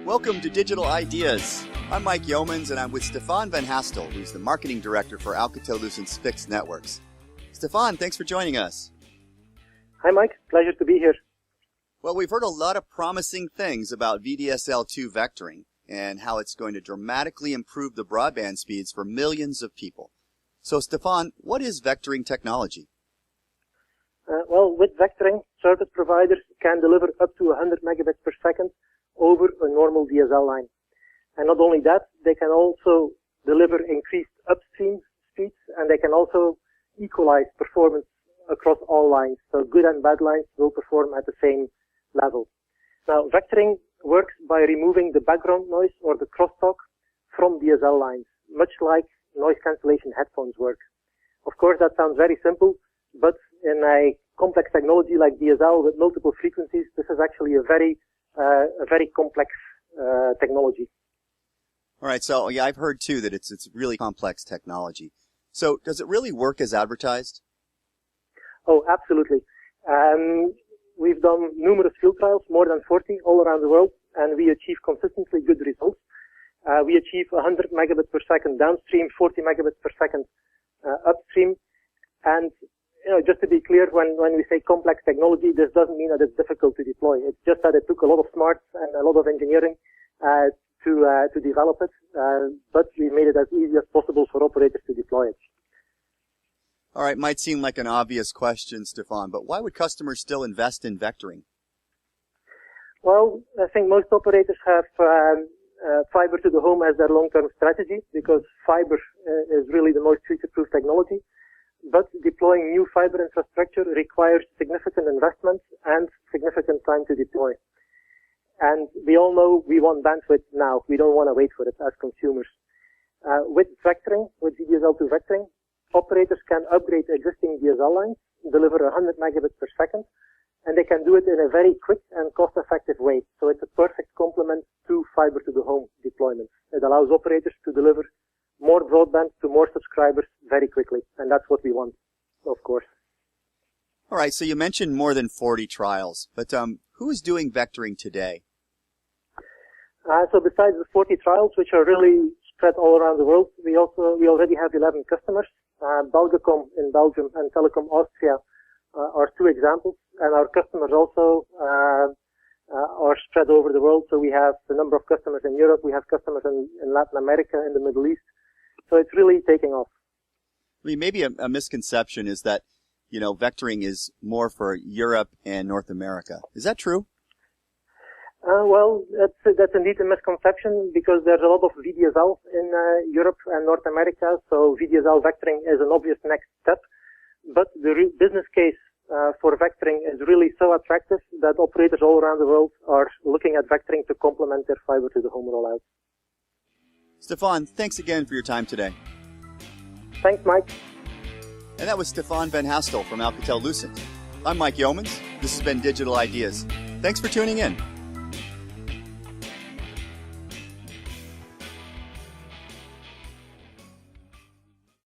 Welcome to Digital Ideas. I'm Mike Yeomans, and I'm with Stefan Van Hastel, who's the marketing director for Alcatel-Lucent's fixed networks. Stefan, thanks for joining us. Hi, Mike. Pleasure to be here. Well, we've heard a lot of promising things about VDSL2 Vectoring and how it's going to dramatically improve the broadband speeds for millions of people. So, Stefan, what is vectoring technology? Well, with vectoring, service providers can deliver up to 100 megabits per second over a normal DSL line. And not only that, they can also deliver increased upstream speeds, and they can also equalize performance across all lines. So good and bad lines will perform at the same level. Now, vectoring works by removing the background noise or the crosstalk from DSL lines, much like noise cancellation headphones work. Of course, that sounds very simple, but in a complex technology like DSL with multiple frequencies, this is actually a very complex technology. All right, so yeah, I've heard too that it's really complex technology. So does it really work as advertised? Oh, absolutely. We've done numerous field trials, more than 40 all around the world, and we achieve consistently good results. We achieve 100 megabits per second downstream, 40 megabits per second upstream. And just to be clear, when we say complex technology, this doesn't mean that it's difficult to deploy. It's just that it took a lot of smarts and a lot of engineering to develop it, but we made it as easy as possible for operators to deploy it. All right, might seem like an obvious question, Stefan, but why would customers still invest in vectoring? Well, I think most operators have fiber to the home as their long-term strategy because fiber is really the most future-proof technology. But deploying new fiber infrastructure requires significant investment and significant time to deploy. And we all know we want bandwidth now. We don't want to wait for it as consumers. With vectoring, with VDSL2 Vectoring, operators can upgrade existing DSL lines, deliver 100 megabits per second, and they can do it in a very quick and cost-effective way. So it's a perfect complement to fiber to the home deployment. It allows operators to deliver more broadband to more subscribers very quickly, and that's what we want, of course. All right, so you mentioned more than 40 trials, but who is doing vectoring today? So besides the 40 trials, which are really spread all around the world, we already have 11 customers. Belgacom in Belgium and Telecom Austria are two examples, and our customers also are spread over the world. So we have a number of customers in Europe, we have customers in Latin America, in the Middle East. So it's really taking off. I mean, maybe a misconception is that, vectoring is more for Europe and North America. Is that true? Well, that's indeed a misconception because there's a lot of VDSL in Europe and North America. So VDSL vectoring is an obvious next step. But the business case for vectoring is really so attractive that operators all around the world are looking at vectoring to complement their fiber to the home rollout. Stefan, thanks again for your time today. Thanks, Mike. And that was Stefan Van Hastel from Alcatel-Lucent. I'm Mike Yeomans. This has been Digital Ideas. Thanks for tuning in.